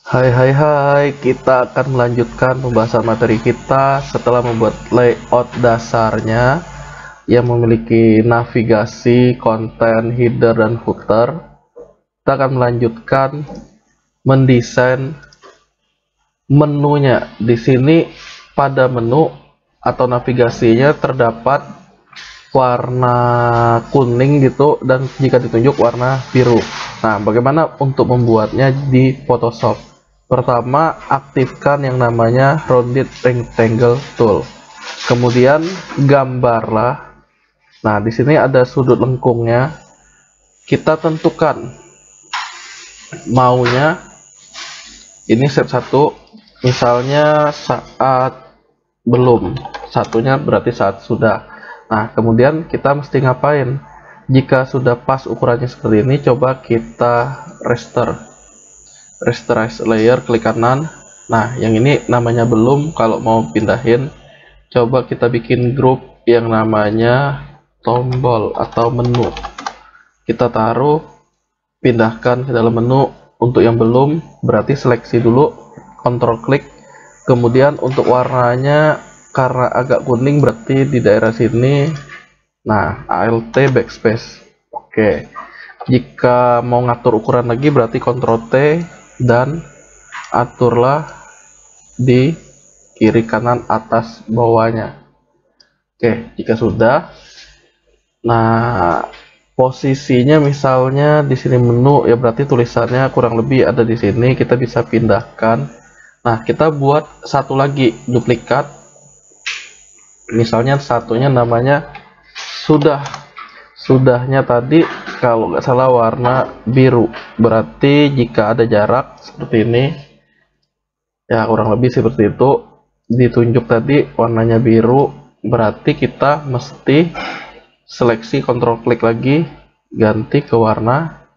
Hai hai hai, kita akan melanjutkan pembahasan materi kita setelah membuat layout dasarnya yang memiliki navigasi, konten, header, dan footer. Kita akan melanjutkan mendesain menunya. Di sini pada menu atau navigasinya terdapat warna kuning gitu, dan jika ditunjuk warna biru. Nah, bagaimana untuk membuatnya di Photoshop? Pertama, aktifkan yang namanya rounded rectangle tool. Kemudian gambarlah. Nah, di sini ada sudut lengkungnya. Kita tentukan maunya. Ini step 1. Misalnya saat belum, satunya berarti saat sudah. Nah, kemudian kita mesti ngapain? Jika sudah pas ukurannya seperti ini, coba kita rasterize layer, klik kanan. Nah, yang ini namanya belum. Kalau mau pindahin, coba kita bikin grup yang namanya tombol atau menu. Kita taruh, pindahkan ke dalam menu. Untuk yang belum, berarti seleksi dulu, kontrol klik. Kemudian untuk warnanya, karena agak kuning berarti di daerah sini. Nah, Alt backspace. Oke. Jika mau ngatur ukuran lagi berarti Ctrl T dan aturlah di kiri kanan atas bawahnya. Oke, jika sudah. Nah, posisinya misalnya di sini menu, ya berarti tulisannya kurang lebih ada di sini. Kita bisa pindahkan. Nah, kita buat satu lagi duplikat. Misalnya satunya namanya sudahnya tadi kalau nggak salah warna biru. Berarti jika ada jarak seperti ini, ya kurang lebih seperti itu, ditunjuk tadi warnanya biru, berarti kita mesti seleksi, kontrol klik lagi, ganti ke warna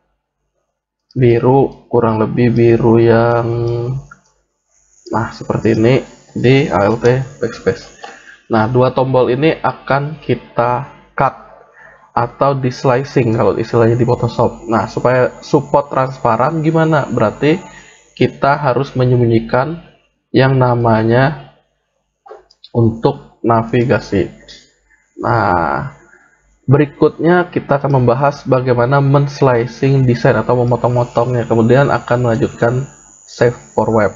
biru, kurang lebih biru yang seperti ini di Alt backspace. Nah, dua tombol ini akan kita cut atau di slicing kalau istilahnya di Photoshop. Nah, supaya support transparan gimana? Berarti kita harus menyembunyikan yang namanya untuk navigasi. Nah, berikutnya kita akan membahas bagaimana men-slicing desain atau memotong-motongnya. Kemudian akan melanjutkan save for web.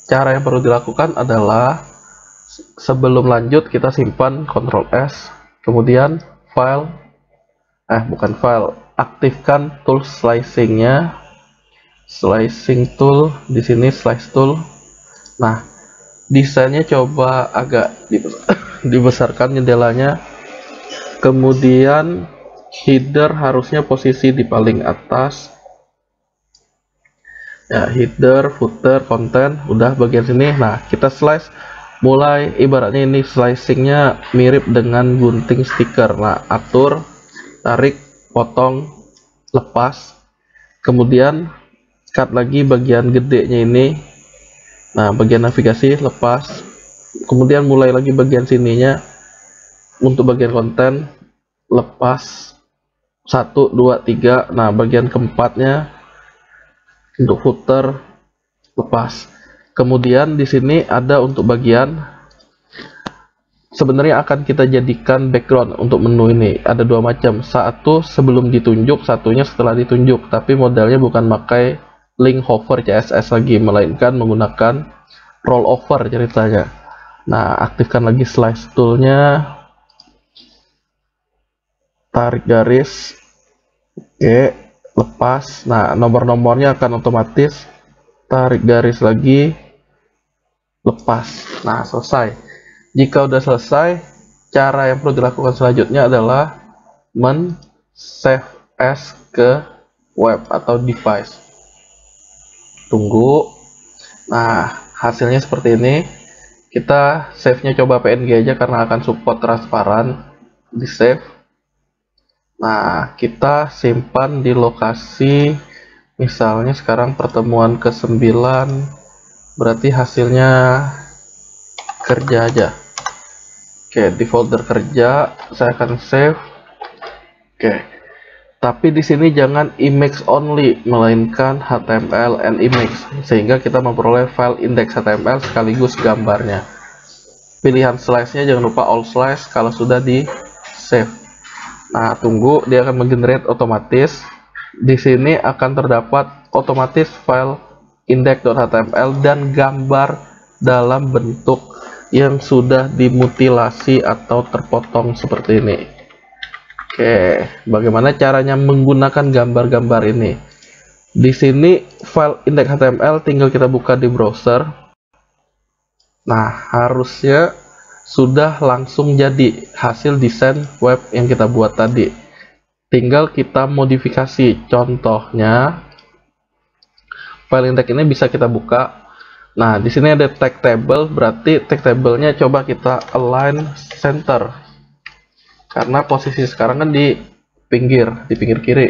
Cara yang perlu dilakukan adalah sebelum lanjut kita simpan Ctrl S, kemudian aktifkan tool slicingnya, slicing tool di sini, slice tool. Nah, desainnya coba agak dibesarkan jendelanya. Kemudian header harusnya posisi di paling atas. Ya, header, footer, konten, udah bagian sini. Nah, kita slice. Mulai ibaratnya ini slicingnya mirip dengan gunting stiker. Nah, atur, tarik, potong, lepas. Kemudian cut lagi bagian gedenya ini. Nah, bagian navigasi lepas. Kemudian mulai lagi bagian sininya. Untuk bagian konten lepas 1, 2, 3. Nah, bagian keempatnya untuk footer lepas. Kemudian di sini ada untuk bagian sebenarnya akan kita jadikan background untuk menu ini. Ada dua macam. Satu sebelum ditunjuk, satunya setelah ditunjuk. Tapi modelnya bukan pakai link hover CSS lagi, melainkan menggunakan roll over ceritanya. Nah, aktifkan lagi slice toolnya, tarik garis, oke, lepas. Nah, nomor-nomornya akan otomatis, tarik garis lagi, lepas. Nah, selesai. Jika udah selesai, cara yang perlu dilakukan selanjutnya adalah men-save as ke web atau device. Tunggu. Nah, hasilnya seperti ini. Kita save-nya coba PNG aja karena akan support transparan. Di save. Nah, kita simpan di lokasi, misalnya sekarang pertemuan ke-9, berarti hasilnya kerja aja. Oke, di folder kerja saya akan save. Oke, Tapi di sini jangan image only, melainkan HTML and image, sehingga kita memperoleh file index HTML sekaligus gambarnya. Pilihan slash-nya jangan lupa all slash kalau sudah di save. Nah, tunggu, dia akan menggenerate otomatis. Di sini akan terdapat otomatis file index.html dan gambar dalam bentuk yang sudah dimutilasi atau terpotong seperti ini. Oke, bagaimana caranya menggunakan gambar-gambar ini? Di sini file index.html tinggal kita buka di browser. Nah, harusnya sudah langsung jadi hasil desain web yang kita buat tadi. Tinggal kita modifikasi. Contohnya, file index ini bisa kita buka. Nah, di sini ada tag table, berarti tag table-nya coba kita align center. Karena posisi sekarang kan di pinggir kiri.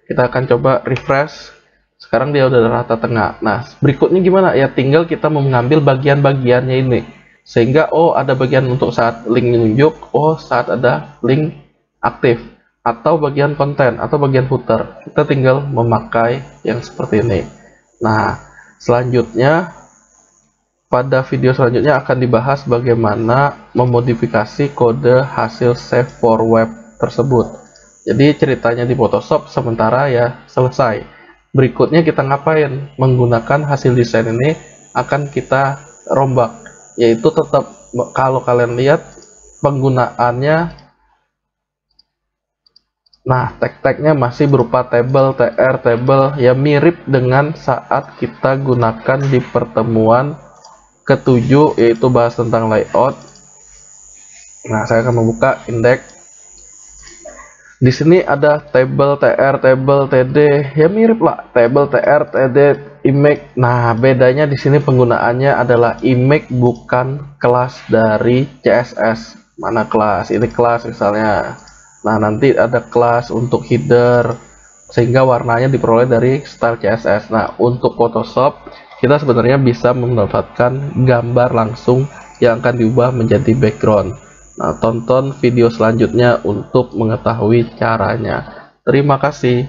Kita akan coba refresh. Sekarang dia udah rata tengah. Nah, berikutnya gimana? Ya tinggal kita mengambil bagian-bagiannya ini. Sehingga, oh ada bagian untuk saat link menunjuk, oh saat ada link aktif. Atau bagian konten, atau bagian footer. Kita tinggal memakai yang seperti ini. Nah, selanjutnya, pada video selanjutnya akan dibahas bagaimana memodifikasi kode hasil save for web tersebut. Jadi ceritanya di Photoshop sementara ya selesai. Berikutnya kita ngapain? Menggunakan hasil desain ini akan kita rombak. Yaitu tetap kalau kalian lihat penggunaannya, nah tag-tagnya masih berupa table, tr, table, ya mirip dengan saat kita gunakan di pertemuan ketujuh, yaitu bahas tentang layout. Nah, saya akan membuka index. Di sini ada table, tr, table, td, ya mirip lah, table, tr, td, image. Nah, bedanya di sini penggunaannya adalah image bukan kelas dari CSS. Mana kelas? Ini kelas misalnya. Nah, nanti ada kelas untuk header, sehingga warnanya diperoleh dari style CSS. Nah, untuk Photoshop kita sebenarnya bisa mendapatkan gambar langsung yang akan diubah menjadi background. Nah, tonton video selanjutnya untuk mengetahui caranya. Terima kasih.